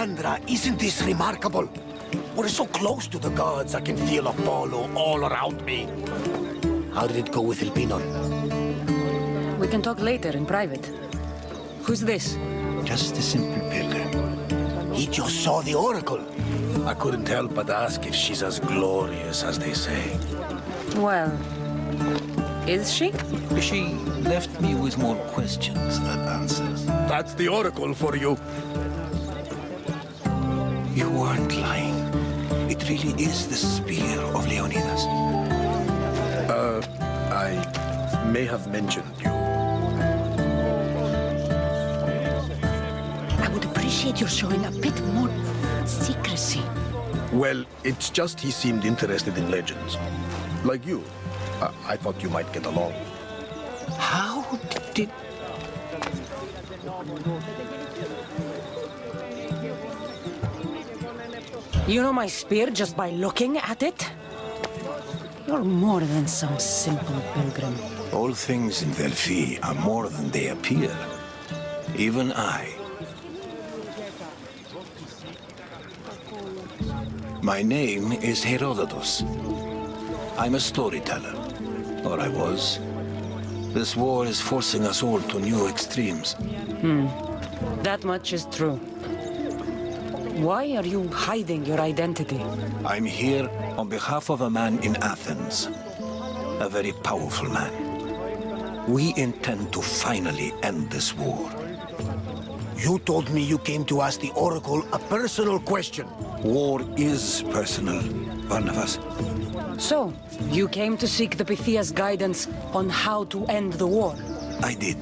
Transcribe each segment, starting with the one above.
Cassandra, isn't this remarkable? We're so close to the gods, I can feel Apollo all around me. How did it go with Elpinor? We can talk later in private. Who's this? Just a simple pilgrim. He just saw the oracle. I couldn't help but ask if she's as glorious as they say. Well, is she? She left me with more questions than answers. That's the oracle for you. You weren't lying. It really is the spear of Leonidas. I may have mentioned you. I would appreciate your showing a bit more secrecy. Well, it's just he seemed interested in legends. Like you. I thought you might get along. How did... You know my spear just by looking at it? You're more than some simple pilgrim. All things in Delphi are more than they appear. Even I. My name is Herodotus. I'm a storyteller. Or I was. This war is forcing us all to new extremes. That much is true. Why are you hiding your identity? I'm here on behalf of a man in Athens. A very powerful man. We intend to finally end this war. You told me you came to ask the oracle a personal question. War is personal, Barnabas. So, you came to seek the Pythia's guidance on how to end the war? I did.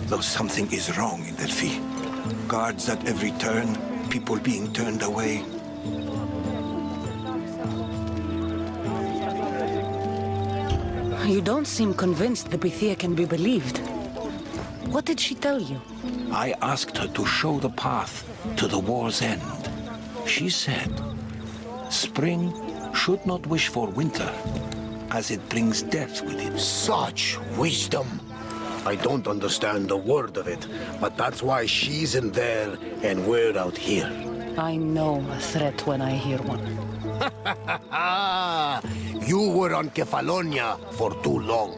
Though something is wrong in Delphi. Guards at every turn, people being turned away. You don't seem convinced the Pythia can be believed. What did she tell you? I asked her to show the path to the war's end. She said, spring should not wish for winter, as it brings death with it. Such wisdom. I don't understand a word of it, but that's why she's in there and we're out here. I know a threat when I hear one. You were on Kefalonia for too long.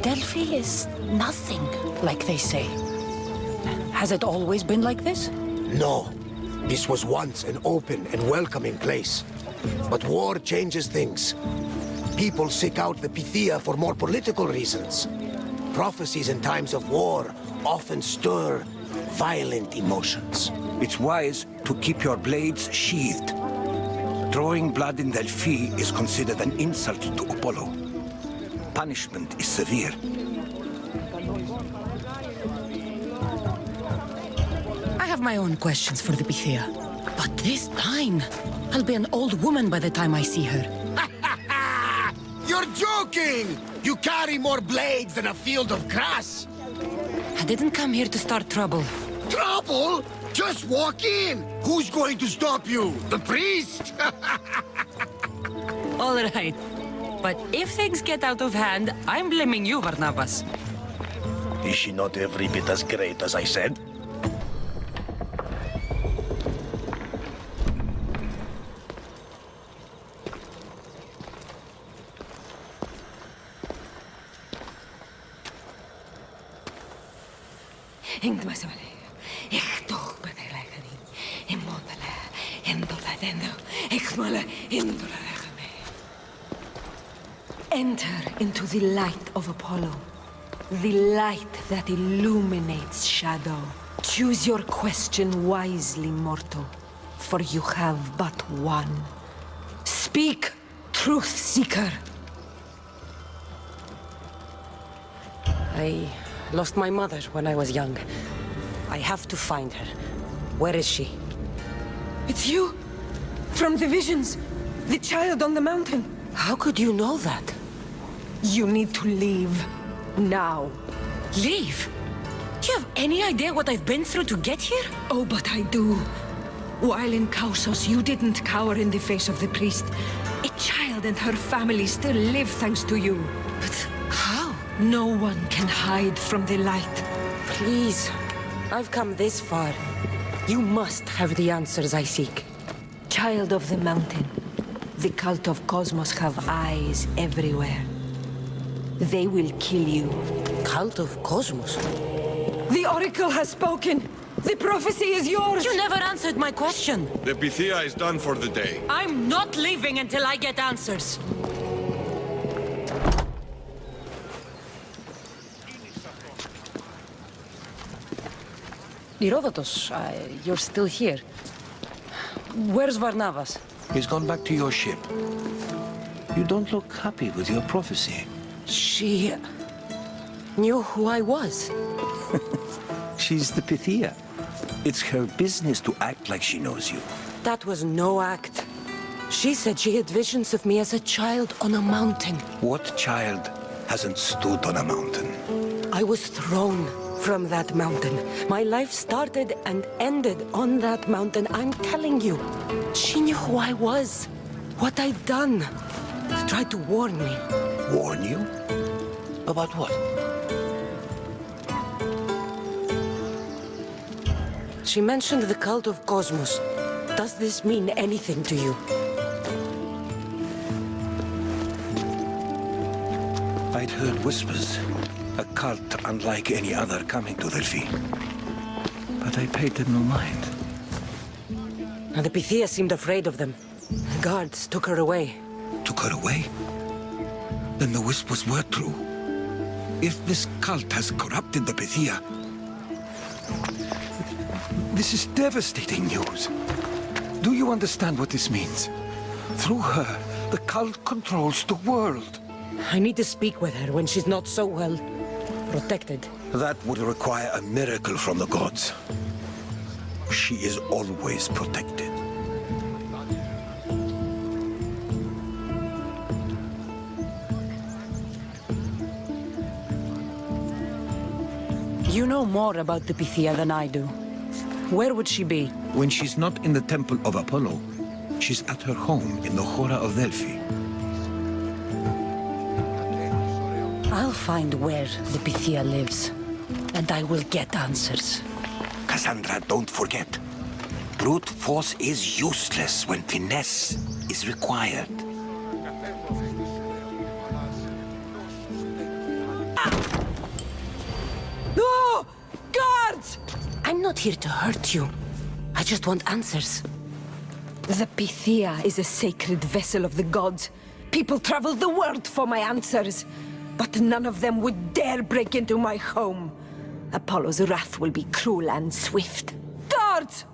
Delphi is nothing, like they say. Has it always been like this? No. This was once an open and welcoming place. But war changes things. People seek out the Pythia for more political reasons. Prophecies in times of war often stir violent emotions. It's wise to keep your blades sheathed. Drawing blood in Delphi is considered an insult to Apollo. Punishment is severe. I have my own questions for the Pythia. But this line, I'll be an old woman by the time I see her. You're joking! You carry more blades than a field of grass! I didn't come here to start trouble. Trouble? Just walk in! Who's going to stop you? The priest? All right. But if things get out of hand, I'm blaming you, Barnabas. Is she not every bit as great as I said? Enter into the light of Apollo, the light that illuminates shadow. Choose your question wisely, mortal, for you have but one. Speak, truth seeker. I lost my mother when I was young. I have to find her. Where is she? It's you, from the visions, the child on the mountain. How could you know that? You need to leave, now. Leave? Do you have any idea what I've been through to get here? Oh, but I do. While in Kausos, you didn't cower in the face of the priest. A child and her family still live thanks to you. But how? No one can hide from the light. Please. I've come this far. You must have the answers I seek. Child of the mountain, the cult of Cosmos have eyes everywhere. They will kill you. Cult of Cosmos? The Oracle has spoken! The prophecy is yours! You never answered my question! The Pythia is done for the day. I'm not leaving until I get answers! Herodotus, you're still here. Where's Varnavas? He's gone back to your ship. You don't look happy with your prophecy. She knew who I was. She's the Pythia. It's her business to act like she knows you. That was no act. She said she had visions of me as a child on a mountain. What child hasn't stood on a mountain? I was thrown from that mountain. My life started and ended on that mountain. I'm telling you. She knew who I was, what I'd done. She tried to warn me. Warn you? About what? She mentioned the cult of Cosmos. Does this mean anything to you? I'd heard whispers. A cult unlike any other coming to Delphi. But I paid them no mind. And the Pythia seemed afraid of them. The guards took her away. Took her away? Then the whispers were true. If this cult has corrupted the Pythia, this is devastating news. Do you understand what this means? Through her, the cult controls the world. I need to speak with her when she's not so well protected. That would require a miracle from the gods. She is always protected. You know more about the Pythia than I do. Where would she be? When she's not in the temple of Apollo, she's at her home in the Hora of Delphi. I'll find where the Pythia lives, and I will get answers. Cassandra, don't forget. Brute force is useless when finesse is required. No! Guards! I'm not here to hurt you. I just want answers. The Pythia is a sacred vessel of the gods. People travel the world for my answers. But none of them would dare break into my home. Apollo's wrath will be cruel and swift. Guards!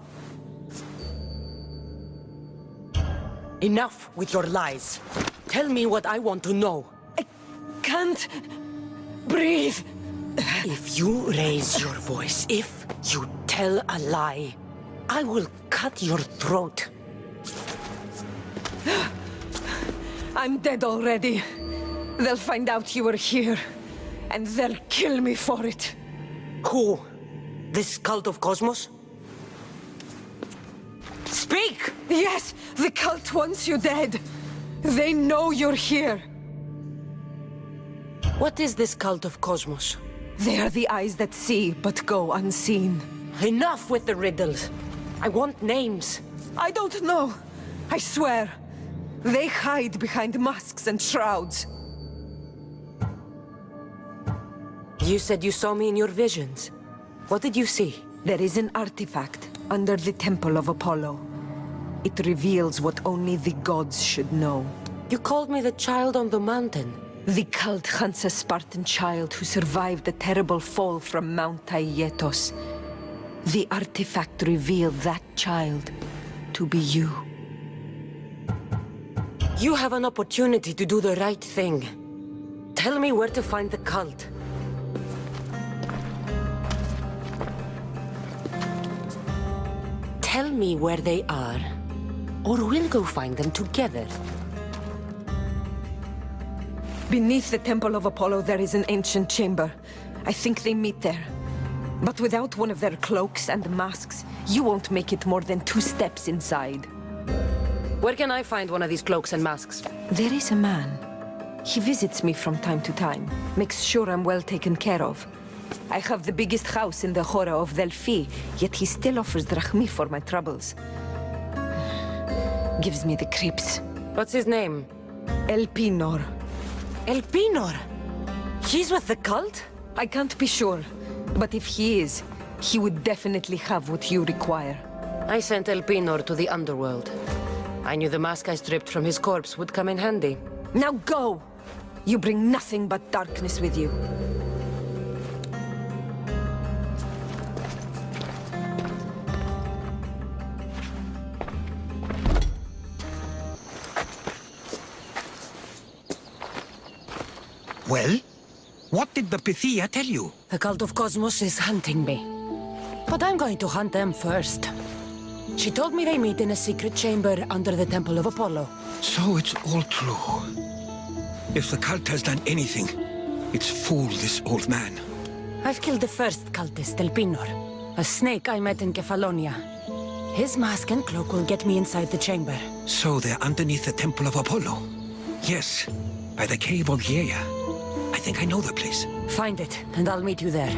Enough with your lies. Tell me what I want to know. I can't breathe. If you raise your voice, if you tell a lie, I will cut your throat. I'm dead already. They'll find out you were here, and they'll kill me for it. Who? This cult of Cosmos? Speak! Yes, the cult wants you dead. They know you're here. What is this cult of Cosmos? They are the eyes that see, but go unseen. Enough with the riddles. I want names. I don't know. I swear. They hide behind masks and shrouds. You said you saw me in your visions. What did you see? There is an artifact under the temple of Apollo. It reveals what only the gods should know. You called me the child on the mountain. The cult hunts a Spartan child who survived the terrible fall from Mount Aietos. The artifact revealed that child to be you. You have an opportunity to do the right thing. Tell me where to find the cult. Tell me where they are, or we'll go find them together. Beneath the temple of Apollo there is an ancient chamber. I think they meet there. But without one of their cloaks and masks, you won't make it more than 2 steps inside. Where can I find one of these cloaks and masks? There is a man. He visits me from time to time, makes sure I'm well taken care of. I have the biggest house in the Hora of Delphi, yet he still offers drachmi for my troubles. Gives me the creeps. What's his name? Elpinor. Elpinor? He's with the cult? I can't be sure, but if he is, he would definitely have what you require. I sent Elpinor to the underworld. I knew the mask I stripped from his corpse would come in handy. Now go! You bring nothing but darkness with you. Well? What did the Pythia tell you? The cult of Cosmos is hunting me. But I'm going to hunt them first. She told me they meet in a secret chamber under the Temple of Apollo. So it's all true. If the cult has done anything, it's fooled this old man. I've killed the first cultist, Elpinor, a snake I met in Kefalonia. His mask and cloak will get me inside the chamber. So they're underneath the Temple of Apollo? Yes, by the cave of Yea. I think I know the place. Find it, and I'll meet you there.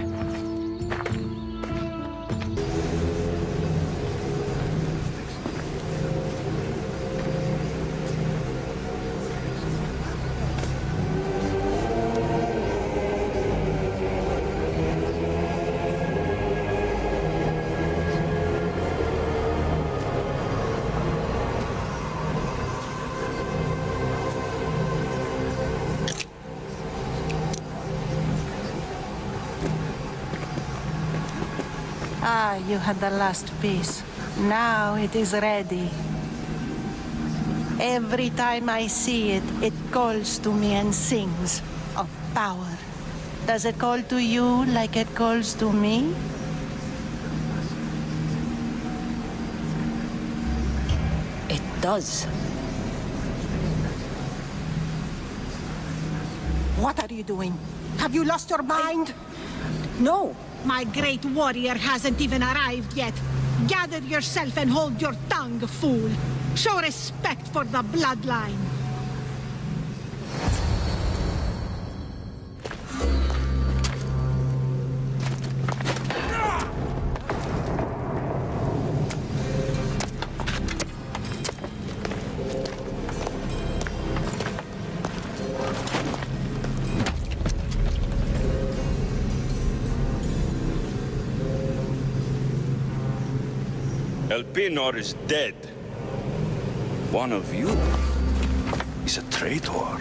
Ah, you had the last piece. Now it is ready. Every time I see it, it calls to me and sings of power. Does it call to you like it calls to me? It does. What are you doing? Have you lost your mind? No! My great warrior hasn't even arrived yet. Gather yourself and hold your tongue, fool. Show respect for the bloodline. Elpinor is dead. One of you is a traitor.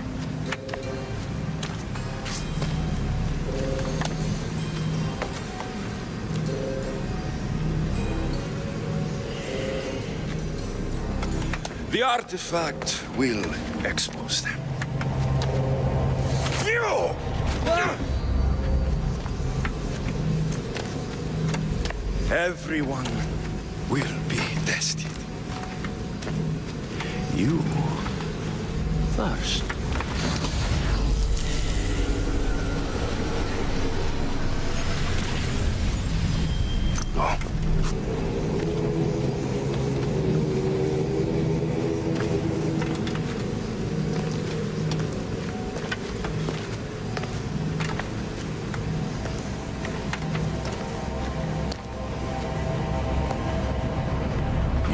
The artifact will expose them. You! Everyone will be tested. You first. Go.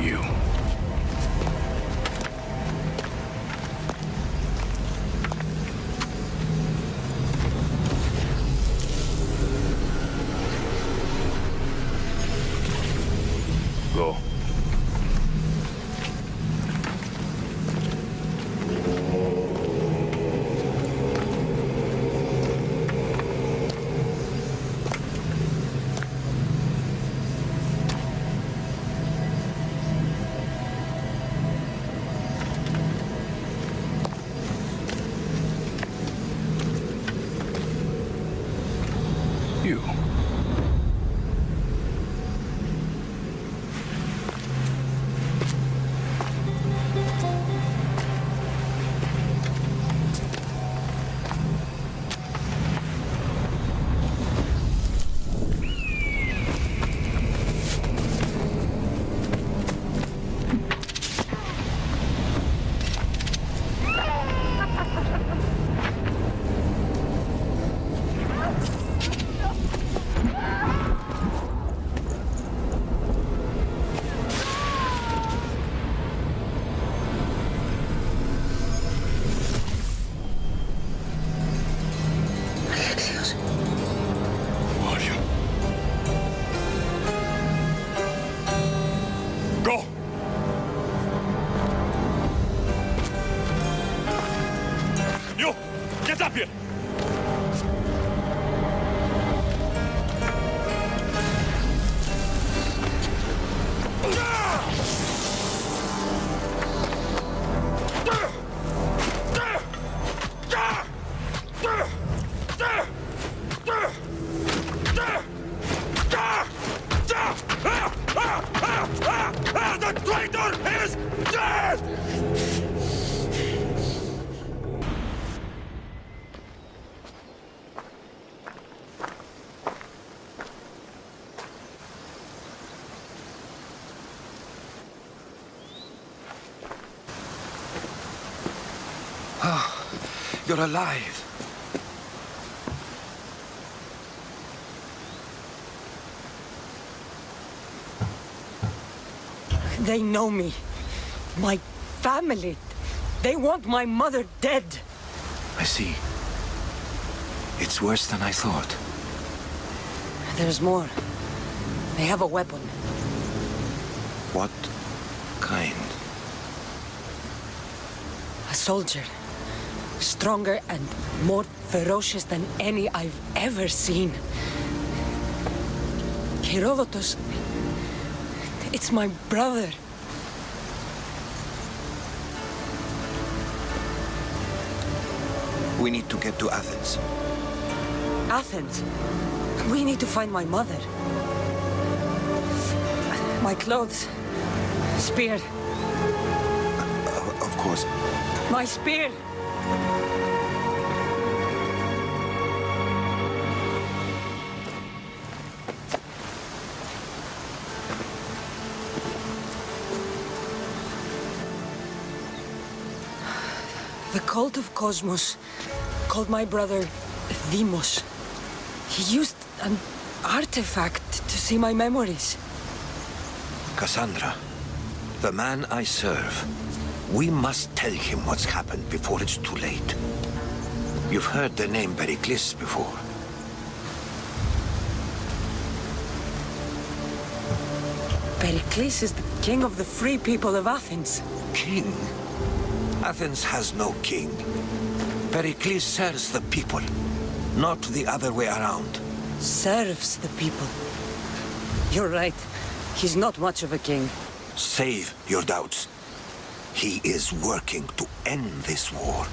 You. Go. You. Who are you? Go! You! Get up here! The traitor is dead! You're alive. They know me. My family. They want my mother dead. I see. It's worse than I thought. There's more. They have a weapon. What kind? A soldier. Stronger and more ferocious than any I've ever seen. Herodotus. It's my brother. We need to get to Athens. Athens. We need to find my mother. My clothes. Spear. Of course. My spear. The cult of Cosmos called my brother Deimos. He used an artifact to see my memories. Cassandra, the man I serve. We must tell him what's happened before it's too late. You've heard the name Pericles before. Pericles is the king of the free people of Athens. King? Athens has no king. Pericles serves the people, not the other way around. Serves the people. You're right. He's not much of a king. Save your doubts. He is working to end this war.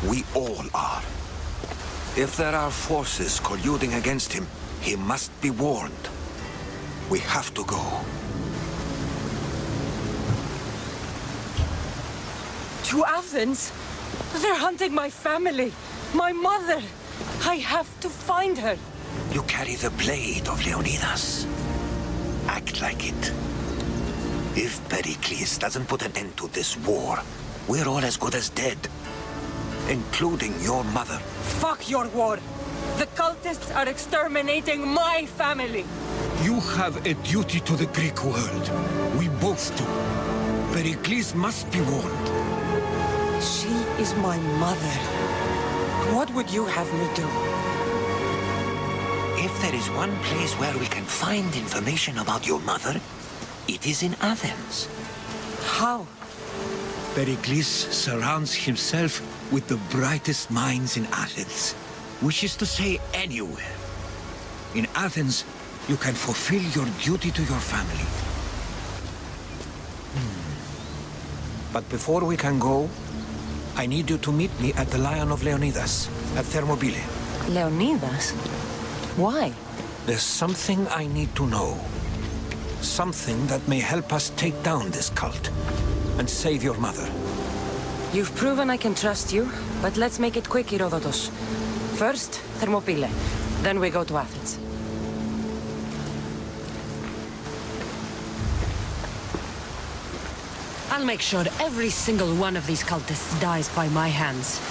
We all are. If there are forces colluding against him, he must be warned. We have to go. To Athens? They're hunting my family. My mother. I have to find her. You carry the blade of Leonidas. Act like it. If Pericles doesn't put an end to this war, we're all as good as dead. Including your mother. Fuck your war. The cultists are exterminating my family. You have a duty to the Greek world. We both do. Pericles must be warned. She is my mother. What would you have me do? If there is one place where we can find information about your mother, it is in Athens. How? Pericles surrounds himself with the brightest minds in Athens, which is to say anywhere. In Athens, you can fulfill your duty to your family. But before we can go, I need you to meet me at the Lion of Leonidas, at Thermopylae. Leonidas? Why? There's something I need to know. Something that may help us take down this cult and save your mother. You've proven I can trust you, but let's make it quick, Herodotus. First, Thermopylae. Then we go to Athens. I'll make sure every single one of these cultists dies by my hands.